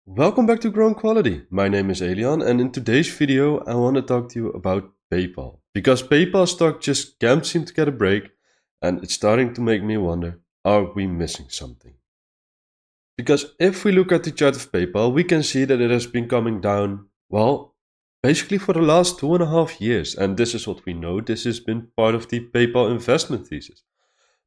Welcome back to Grown Quality. My name is Elian, and in today's video, I want to talk to you about PayPal. Because PayPal stock just can't seem to get a break, and it's starting to make me wonder, are we missing something? Because if we look at the chart of PayPal, we can see that it has been coming down, well, basically for the last 2.5 years. And this is what we know, this has been part of the PayPal investment thesis.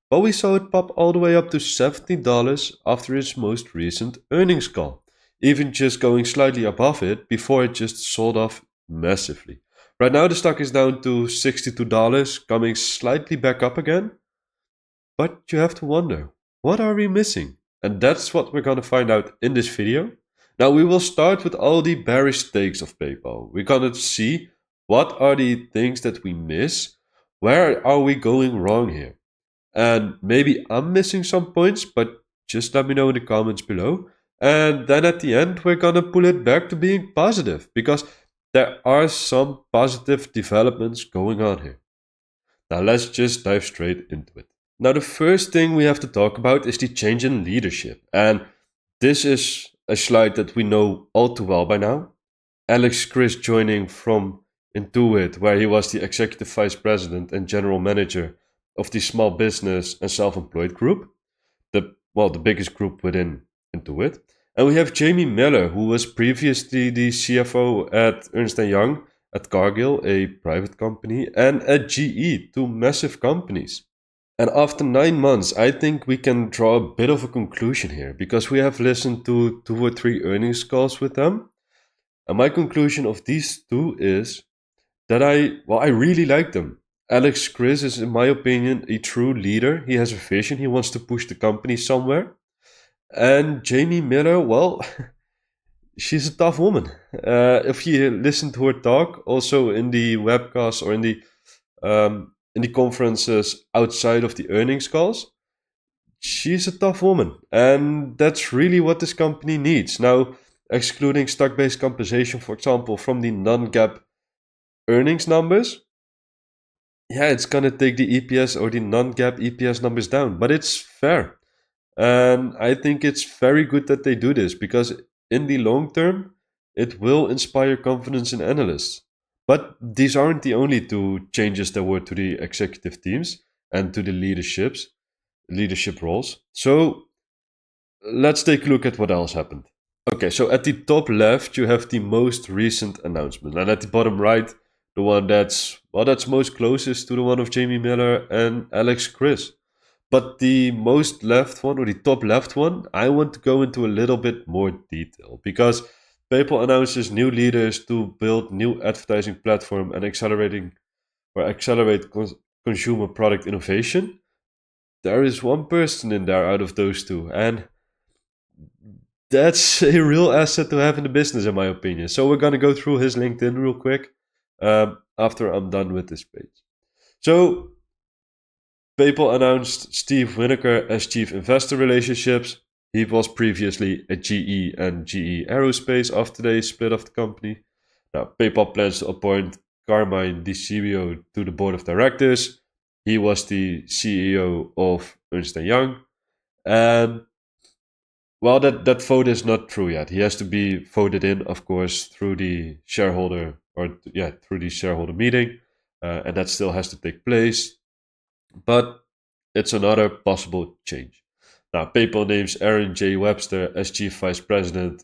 But we saw it pop all the way up to $70 after its most recent earnings call, even just going slightly above it before it just sold off massively. Right now, the stock is down to $62, coming slightly back up again. But you have to wonder, what are we missing? And that's what we're going to find out in this video. Now, we will start with all the bearish takes of PayPal. We're going to see what are the things that we miss, where are we going wrong here? And maybe I'm missing some points, but just let me know in the comments below. And then at the end, we're gonna pull it back to being positive because there are some positive developments going on here. Now let's just dive straight into it. Now, the first thing we have to talk about is the change in leadership. And this is a slide that we know all too well by now. Alex Chris joining from Intuit, where he was the executive vice president and general manager of the small business and self-employed group, the biggest group within Intuit. And we have Jamie Miller, who was previously the CFO at Ernst & Young, at Cargill, a private company, and at GE, two massive companies. And after 9 months, I think we can draw a bit of a conclusion here because we have listened to 2 or 3 earnings calls with them. And my conclusion of these two is that I really like them. Alex Chris is, in my opinion, a true leader. He has a vision. He wants to push the company somewhere. And Jamie Miller, well, she's a tough woman. If you listen to her talk, also in the webcasts or in the conferences outside of the earnings calls, she's a tough woman, and that's really what this company needs. Now, excluding stock-based compensation, for example, from the non-GAAP earnings numbers, yeah, it's gonna take the EPS or the non-GAAP EPS numbers down, but it's fair. And I think it's very good that they do this because in the long term, it will inspire confidence in analysts. But these aren't the only two changes there were to the executive teams and to the leadership roles. So let's take a look at what else happened. Okay, so at the top left, you have the most recent announcement. And at the bottom right, the one that's most closest to the one of Jamie Miller and Alex Chris. But the most left one, or the top left one, I want to go into a little bit more detail because PayPal announces new leaders to build new advertising platform and accelerate consumer product innovation. There is one person in there out of those two, and that's a real asset to have in the business, in my opinion. So we're gonna go through his LinkedIn real quick after I'm done with this page. So PayPal announced Steve Winokur as Chief Investor Relationships. He was previously at GE and GE Aerospace after they split off the company. Now, PayPal plans to appoint Carmine DiCibio to the board of directors. He was the CEO of Ernst & Young. And well, that vote is not true yet. He has to be voted in, of course, through the shareholder meeting, and that still has to take place. But it's another possible change. Now, PayPal names Aaron J. Webster as Chief Vice President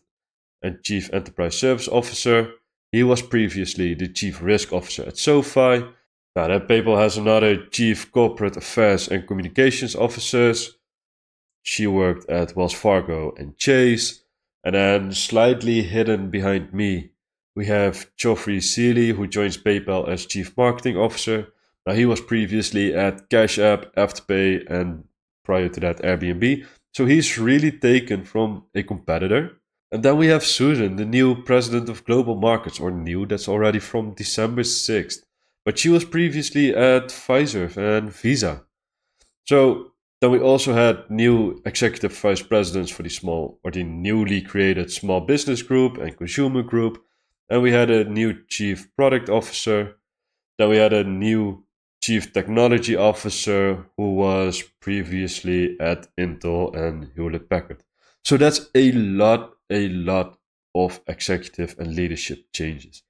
and Chief Enterprise Service Officer. He was previously the Chief Risk Officer at SoFi. Now, then PayPal has another Chief Corporate Affairs and Communications Officers. She worked at Wells Fargo and Chase. And then slightly hidden behind me, we have Geoffrey Seeley, who joins PayPal as Chief Marketing Officer. Now, he was previously at Cash App, Afterpay, and prior to that, Airbnb. So he's really taken from a competitor. And then we have Susan, the new president of global markets, or new, that's already from December 6th. But she was previously at Pfizer and Visa. So then we also had new executive vice presidents for the newly created small business group and consumer group. And we had a new chief product officer. Then we had a new chief technology officer who was previously at Intel and Hewlett Packard. So that's a lot of executive and leadership changes.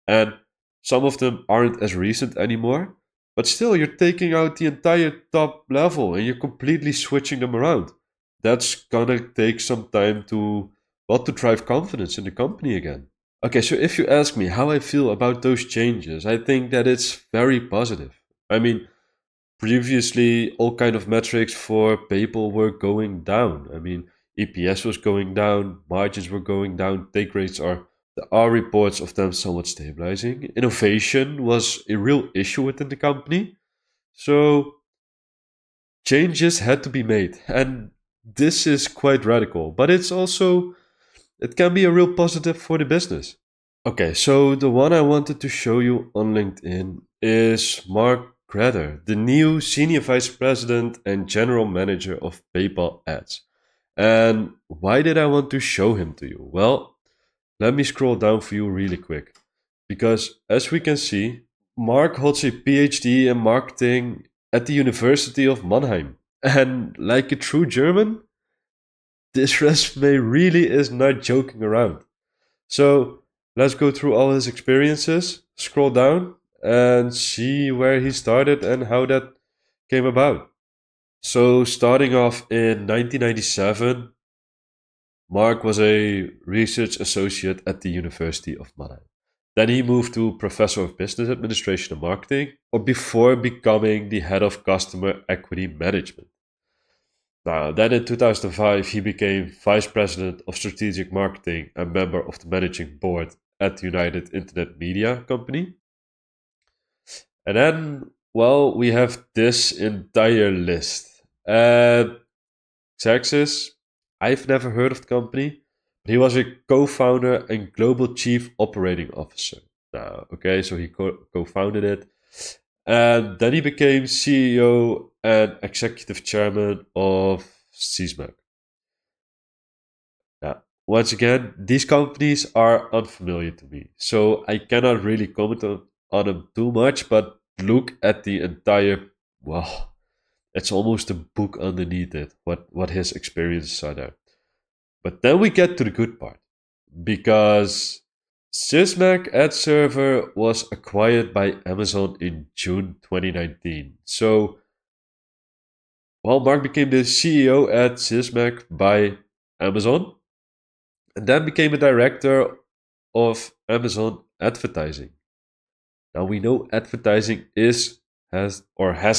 And some of them aren't as recent anymore, but still, you're taking out the entire top level and you're completely switching them around. That's gonna take some time to, well, to drive confidence in the company again. Okay, so if you ask me how I feel about those changes, I think that it's very positive. I mean, previously all kind of metrics for PayPal were going down. I mean, EPS was going down, margins were going down, take rates are, there are reports of them somewhat stabilizing. Innovation was a real issue within the company. So changes had to be made. And this is quite radical, but it's also, it can be a real positive for the business. Okay, so the one I wanted to show you on LinkedIn is Mark Grader, the new Senior Vice President and General Manager of PayPal Ads. And why did I want to show him to you? Well, let me scroll down for you really quick. Because as we can see, Mark holds a PhD in marketing at the University of Mannheim. And like a true German, this resume really is not joking around. So let's go through all his experiences, scroll down, and see where he started and how that came about. So, starting off in 1997, Mark was a research associate at the University of Mannheim. Then he moved to Professor of Business Administration and Marketing, or before becoming the head of Customer Equity Management. Now, then in 2005, he became Vice President of Strategic Marketing and member of the Managing Board at the United Internet Media Company. And then, well, we have this entire list. Texas, I've never heard of the company, but he was a co founder and global chief operating officer. Now, okay, so he co founded it. And then he became CEO and executive chairman of CISMAC. Yeah. Once again, these companies are unfamiliar to me, so I cannot really comment on them too much, but look at the entire, well, it's almost a book underneath it, what his experiences are there. But then we get to the good part, because Sysmac ad server was acquired by Amazon in June 2019. So, well, Mark became the CEO at Sysmac by Amazon and then became a director of Amazon advertising. Now we know advertising has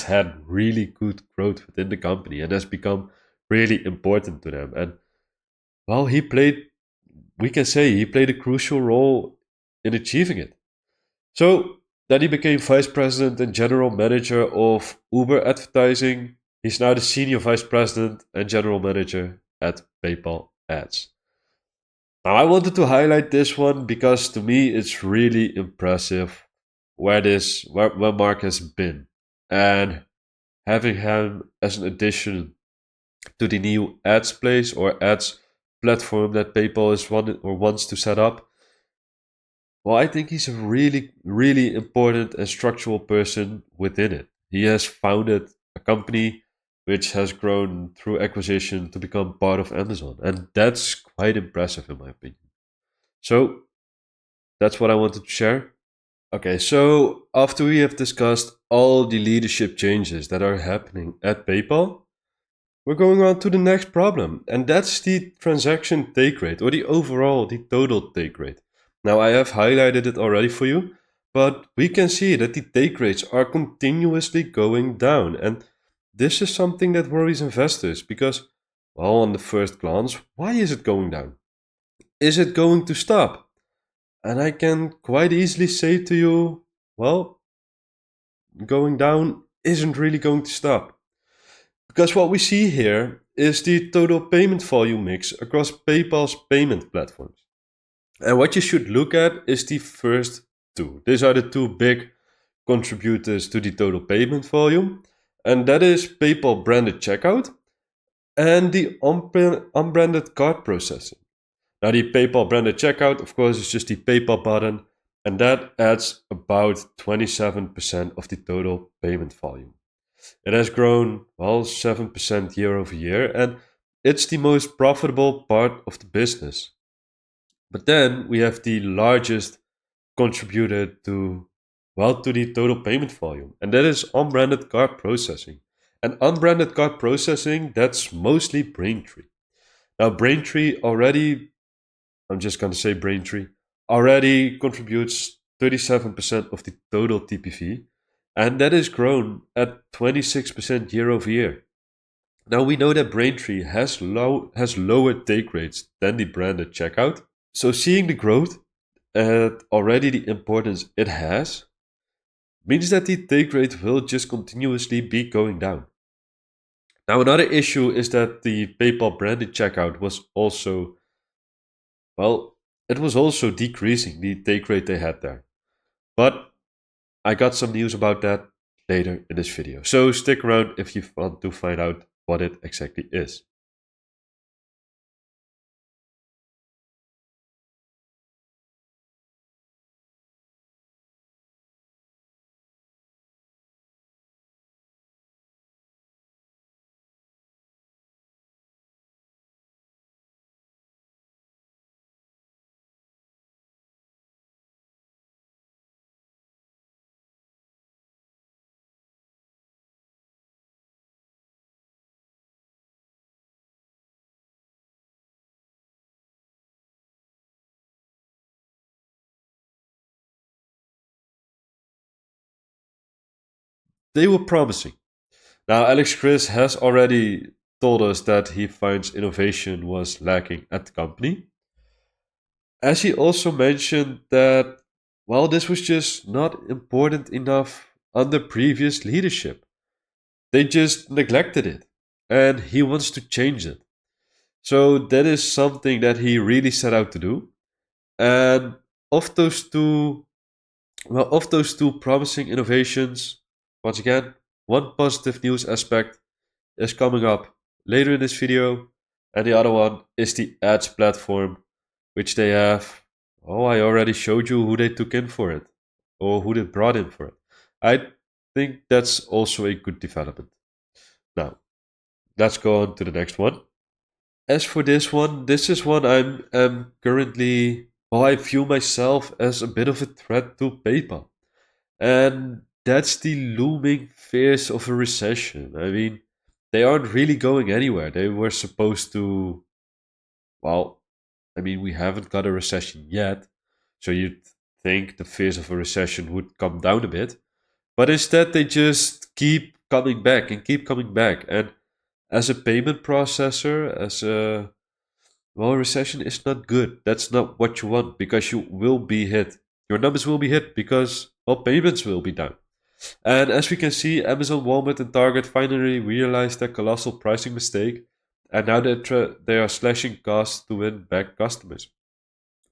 had really good growth within the company and has become really important to them. And well, we can say he played a crucial role in achieving it. So then he became vice president and general manager of Uber advertising. He's now the senior vice president and general manager at PayPal Ads. Now, I wanted to highlight this one because to me it's really impressive where Mark has been, and having him as an addition to the new ads place or ads platform that PayPal is wanted or wants to set up. Well, I think he's a really, really important and structural person within it. He has founded a company which has grown through acquisition to become part of Amazon, and that's quite impressive in my opinion. So that's what I wanted to share. Okay, so after we have discussed all the leadership changes that are happening at PayPal, we're going on to the next problem, and that's the transaction take rate or the total take rate. Now, I have highlighted it already for you, but we can see that the take rates are continuously going down, and this is something that worries investors because, well, on the first glance, why is it going down? Is it going to stop? And I can quite easily say to you, well, going down isn't really going to stop. Because what we see here is the total payment volume mix across PayPal's payment platforms. And what you should look at is the first two. These are the two big contributors to the total payment volume. And that is PayPal branded checkout and the unbranded card processing. Now, the PayPal branded checkout, of course, is just the PayPal button, and that adds about 27% of the total payment volume. It has grown, well, 7% year over year, and it's the most profitable part of the business. But then we have the largest contributor to, well, to the total payment volume, and that is unbranded card processing. And unbranded card processing, that's mostly Braintree. Now, Braintree already, I'm just going to say Braintree, already contributes 37% of the total TPV, and that is grown at 26% year over year. Now we know that Braintree has lower take rates than the branded checkout. So seeing the growth and already the importance it has means that the take rate will just continuously be going down. Now another issue is that the PayPal branded checkout was also, well, it was also decreasing the take rate they had there. But I got some news about that later in this video. So stick around if you want to find out what it exactly is. They were promising. Now, Alex Chris has already told us that he finds innovation was lacking at the company. As he also mentioned that, well, this was just not important enough under previous leadership. They just neglected it, and he wants to change it. So that is something that he really set out to do. And of those two, well, of those two promising innovations, once again, one positive news aspect is coming up later in this video, and the other one is the ads platform, which they have. Oh, I already showed you who they took in for it, or who they brought in for it. I think that's also a good development. Now, let's go on to the next one. As for this one, this is one I'm currently, well, I view myself as a bit of a threat to PayPal. And that's the looming fears of a recession. I mean, they aren't really going anywhere. They were supposed to, well, I mean, we haven't got a recession yet. So you'd think the fears of a recession would come down a bit. But instead, they just keep coming back and keep coming back. And as a payment processor, as a, well, recession is not good. That's not what you want because you will be hit. Your numbers will be hit because, well, payments will be down. And as we can see, Amazon, Walmart, and Target finally realized their colossal pricing mistake, and now they are slashing costs to win back customers.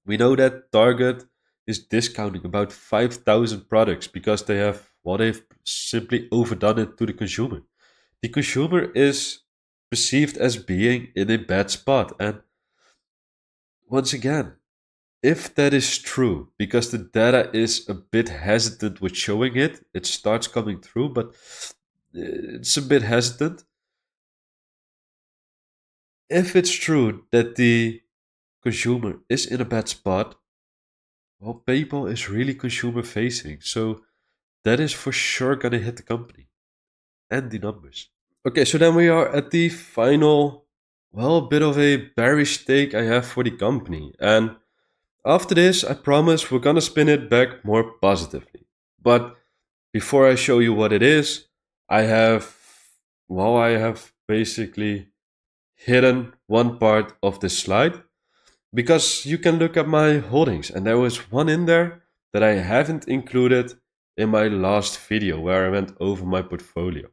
We know that Target is discounting about 5,000 products because they have, well, they've simply overdone it to the consumer. The consumer is perceived as being in a bad spot, and once again, if that is true, because the data is a bit hesitant with showing it, it starts coming through, but it's a bit hesitant. If it's true that the consumer is in a bad spot, well, PayPal is really consumer facing. So that is for sure going to hit the company and the numbers. Okay, so then we are at the final, well, a bit of a bearish take I have for the company. And after this, I promise we're gonna spin it back more positively. But before I show you what it is, I have, well, I have basically hidden one part of this slide because you can look at my holdings and there was one in there that I haven't included in my last video where I went over my portfolio.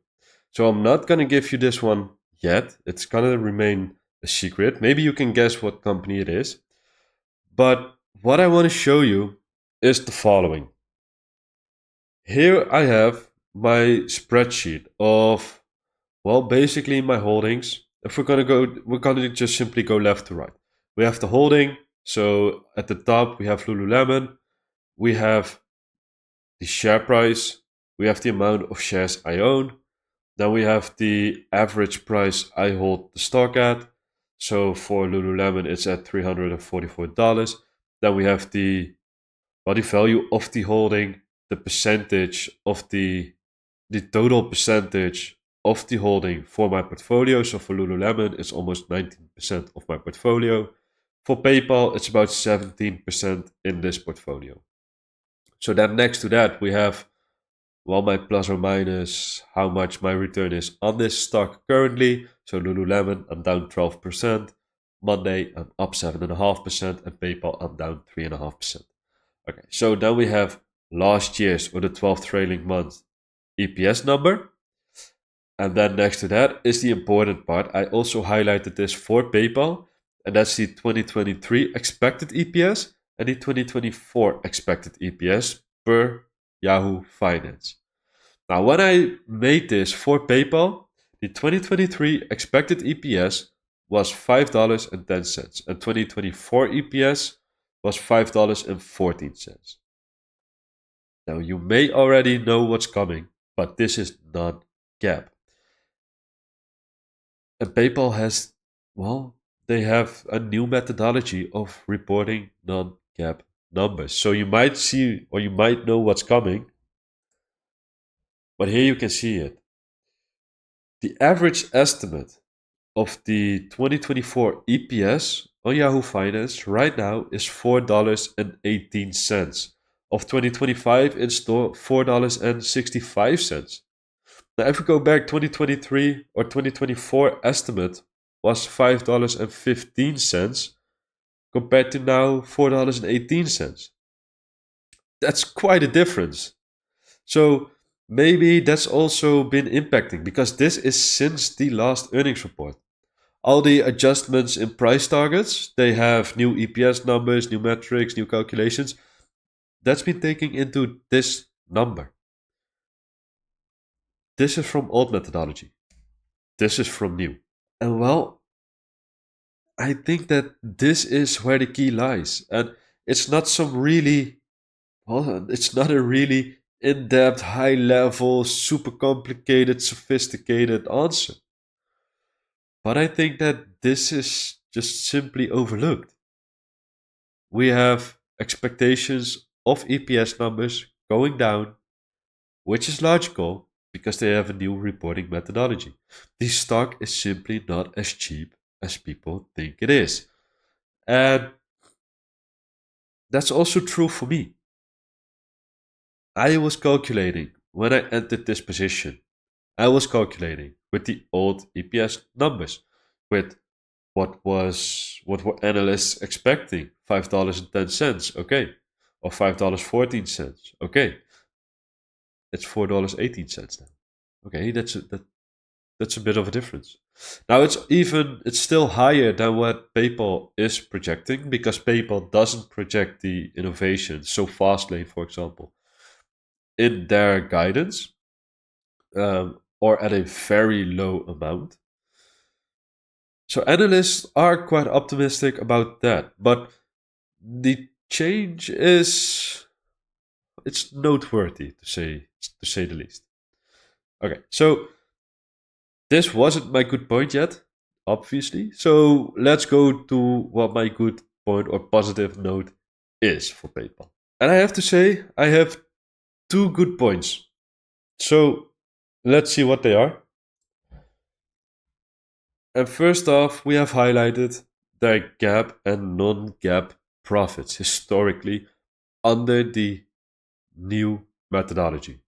So I'm not gonna give you this one yet. It's gonna remain a secret. Maybe you can guess what company it is. But what I want to show you is the following. Here I have my spreadsheet of, well, basically my holdings. If we're gonna just simply go left to right. We have the holding. So at the top, we have Lululemon. We have the share price. We have the amount of shares I own. Then we have the average price I hold the stock at. So for Lululemon, it's at $344. Then we have the value of the holding, the percentage of the total percentage of the holding for my portfolio. So for Lululemon, it's almost 19% of my portfolio. For PayPal, it's about 17% in this portfolio. So then next to that, we have, well, my plus or minus how much my return is on this stock currently. So Lululemon, I'm down 12%. Monday, I'm up 7.5%. And PayPal, I'm down 3.5%. Okay, so then we have last year's or the 12th trailing month EPS number. And then next to that is the important part. I also highlighted this for PayPal, and that's the 2023 expected EPS and the 2024 expected EPS per Yahoo Finance. Now, when I made this for PayPal, the 2023 expected EPS was $5.10, and 2024 EPS was $5.14. Now, you may already know what's coming, but this is non GAAP. And PayPal has, well, they have a new methodology of reporting non-GAAP numbers. So you might see or you might know what's coming, but here you can see it. The average estimate of the 2024 EPS on Yahoo Finance right now is $4.18. Of 2025, it's $4.65. Now, if we go back 2023 or 2024 estimate was $5.15 compared to now $4.18. That's quite a difference. So maybe that's also been impacting because this is since the last earnings report. All the adjustments in price targets, they have new EPS numbers, new metrics, new calculations. That's been taken into this number. This is from old methodology. This is from new. And well, I think that this is where the key lies. And it's not some really, well, it's not a really in depth, high level, super complicated, sophisticated answer. But I think that this is just simply overlooked. We have expectations of EPS numbers going down, which is logical because they have a new reporting methodology. The stock is simply not as cheap as people think it is. And that's also true for me. I was calculating when I entered this position. I was calculating with the old EPS numbers, with what were analysts expecting? $5.10, okay, or $5.14, okay. It's $4.18 now. Okay, that's a bit of a difference. Now it's still higher than what PayPal is projecting because PayPal doesn't project the innovation. So Fastlane, for example, in their guidance, or at a very low amount. So analysts are quite optimistic about that, but the change is it's noteworthy to say the least. Okay, so this wasn't my good point yet, obviously. So let's go to what my good point or positive note is for PayPal. And I have to say, I have two good points. So let's see what they are. And first off, we have highlighted their GAAP and non-GAAP profits historically under the new methodology.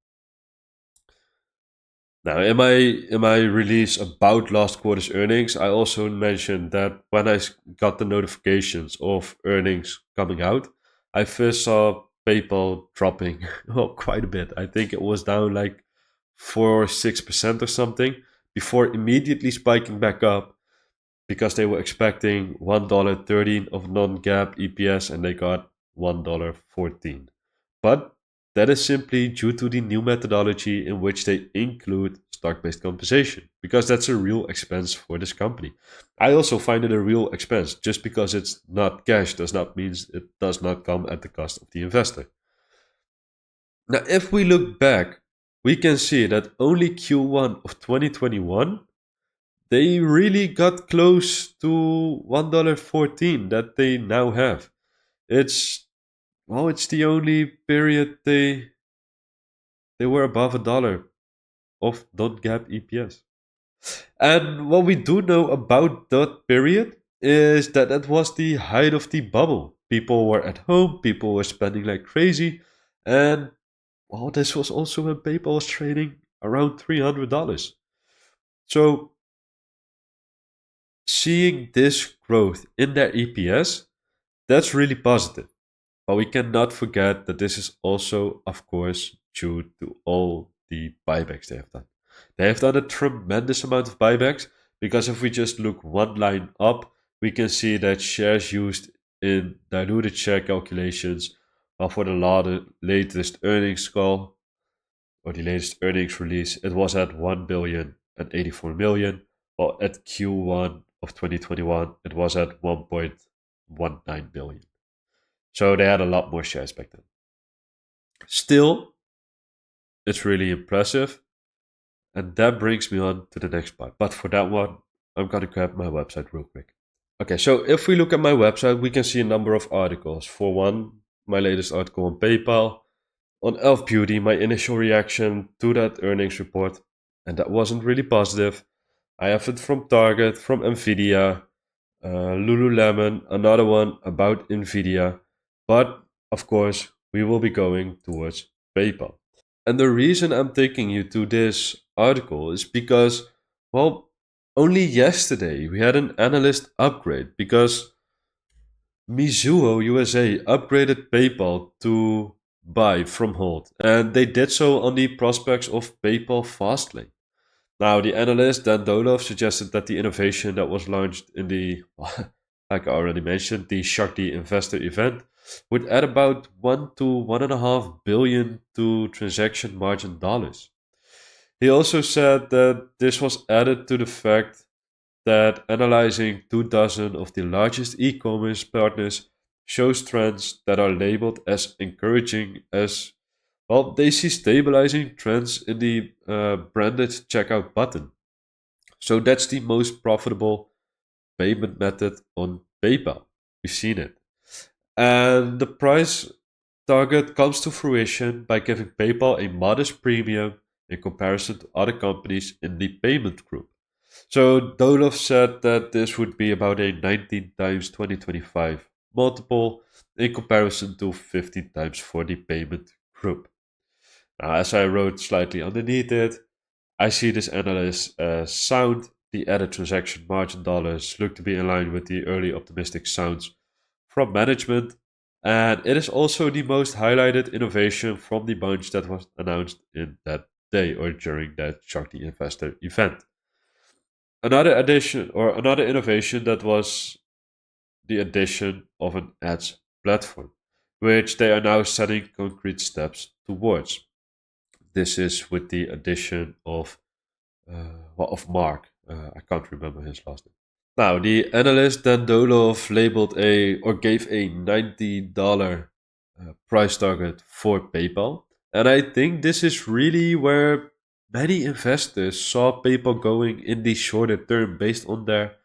Now, in my release about last quarter's earnings, I also mentioned that when I got the notifications of earnings coming out, I first saw PayPal dropping well, quite a bit. I think it was down like 4 or 6% or something before immediately spiking back up because they were expecting $1.13 of non-GAAP EPS and they got $1.14. But that is simply due to the new methodology in which they include stock-based compensation, because that's a real expense for this company. I also find it a real expense. Just because it's not cash does not mean it does not come at the cost of the investor. Now, if we look back, we can see that only Q1 of 2021 they really got close to $1.14 that they now have. It's it's the only period they were above $1 of non-GAAP EPS. And what we do know about that period is that that was the height of the bubble. People were at home, people were spending like crazy, and this was also when PayPal was trading around $300. So seeing this growth in their EPS, that's really positive. But we cannot forget that this is also, of course, due to all the buybacks they have done. They have done a tremendous amount of buybacks because if we just look one line up, we can see that shares used in diluted share calculations for the latest earnings call or the latest earnings release, it was at 1 billion and 84 million, while at Q1 of 2021, it was at 1.19 billion. So they had a lot more shares back then. Still, it's really impressive. And that brings me on to the next part. But for that one, I'm going to grab my website real quick. Okay, so if we look at my website, we can see a number of articles. For one, my latest article on PayPal, on Elf Beauty, my initial reaction to that earnings report, and that wasn't really positive. I have it from Target, from Nvidia, Lululemon, another one about Nvidia, but of course, we will be going towards PayPal. And the reason I'm taking you to this article is because, only yesterday we had an analyst upgrade because Mizuho USA upgraded PayPal to buy from hold, and they did so on the prospects of PayPal Fastlane. Now, the analyst Dan Dolov suggested that the innovation that was launched in the, like I already mentioned, the Shakti investor event would add about 1 to 1.5 billion to transaction margin dollars. He also said that this was added to the fact that analyzing 2 dozen of the largest e-commerce partners shows trends that are labeled as encouraging as they see stabilizing trends in the branded checkout button. So that's the most profitable payment method on PayPal. We've seen it. And the price target comes to fruition by giving PayPal a modest premium in comparison to other companies in the payment group. So Dolov said that this would be about a 19 times 2025 multiple in comparison to 15 times for the payment group. Now, as I wrote slightly underneath it, I see this analysis as sound. The added transaction margin dollars look to be in line with the early optimistic sounds from management, and it is also the most highlighted innovation from the bunch that was announced in that day or during that Shakti Investor event. Another addition or another innovation that was the addition of an ads platform, which they are now setting concrete steps towards. This is with the addition of Mark. I can't remember his last name. Now, the analyst Dan Dolov labeled a or gave a $90 price target for PayPal, and I think this is really where many investors saw PayPal going in the shorter term based on their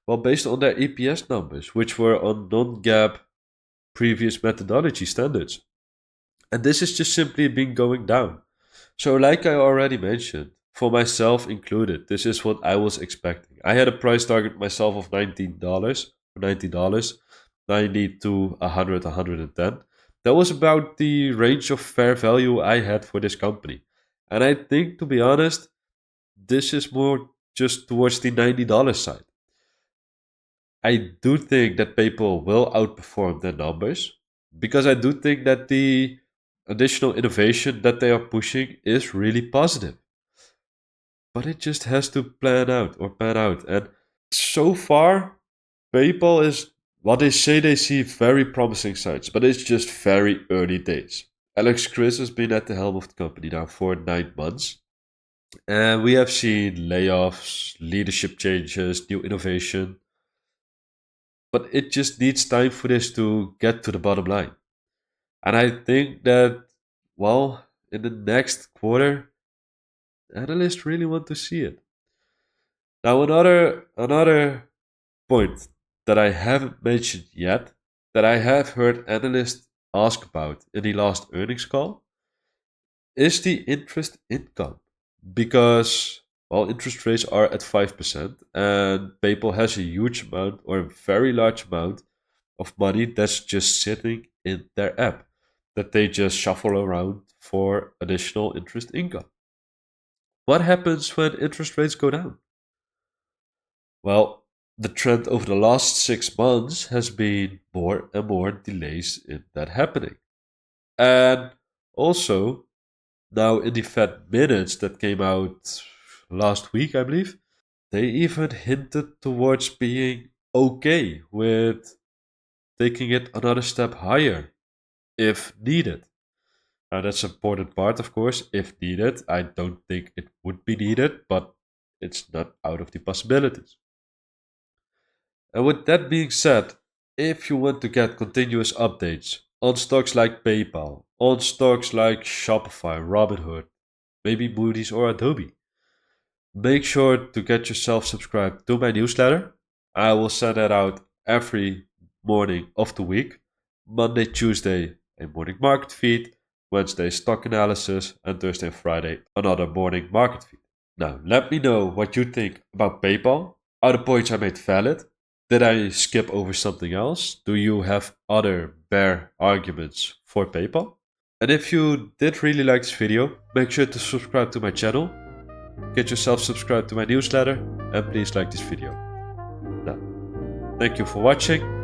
EPS numbers, which were on non-GAAP previous methodology standards. And this is just simply been going down. So, like I already mentioned, for myself included, this is what I was expecting. I had a price target myself of $19 or $90, 90 to 100, 110. That was about the range of fair value I had for this company. And I think, to be honest, this is more just towards the $90 side. I do think that PayPal will outperform their numbers because I do think that the additional innovation that they are pushing is really positive. But it just has to pan out. And so far, PayPal is what they say they see very promising signs, but it's just very early days. Alex Chris has been at the helm of the company now for 9 months. And we have seen layoffs, leadership changes, new innovation, but it just needs time for this to get to the bottom line. And I think that, in the next quarter, analysts really want to see it. Now, another point that I haven't mentioned yet that I have heard analysts ask about in the last earnings call is the interest income. Because, well, interest rates are at 5%, and PayPal has a huge amount or a very large amount of money that's just sitting in their app that they just shuffle around for additional interest income. What happens when interest rates go down? Well, the trend over the last 6 months has been more and more delays in that happening. And also, now in the Fed minutes that came out last week, I believe, they even hinted towards being okay with taking it another step higher if needed. Now, that's an important part, of course. If needed, I don't think it would be needed, but it's not out of the possibilities. And with that being said, if you want to get continuous updates on stocks like PayPal, on stocks like Shopify, Robinhood, maybe Moody's or Adobe, make sure to get yourself subscribed to my newsletter. I will send that out every morning of the week. Monday, Tuesday, a morning market feed. Wednesday, stock analysis. And Thursday and Friday, another morning market feed. Now, let me know what you think about PayPal. Are the points I made valid? Did I skip over something else? Do you have other bear arguments for PayPal? And if you did really like this video, make sure to subscribe to my channel, get yourself subscribed to my newsletter, and please like this video. Now, thank you for watching.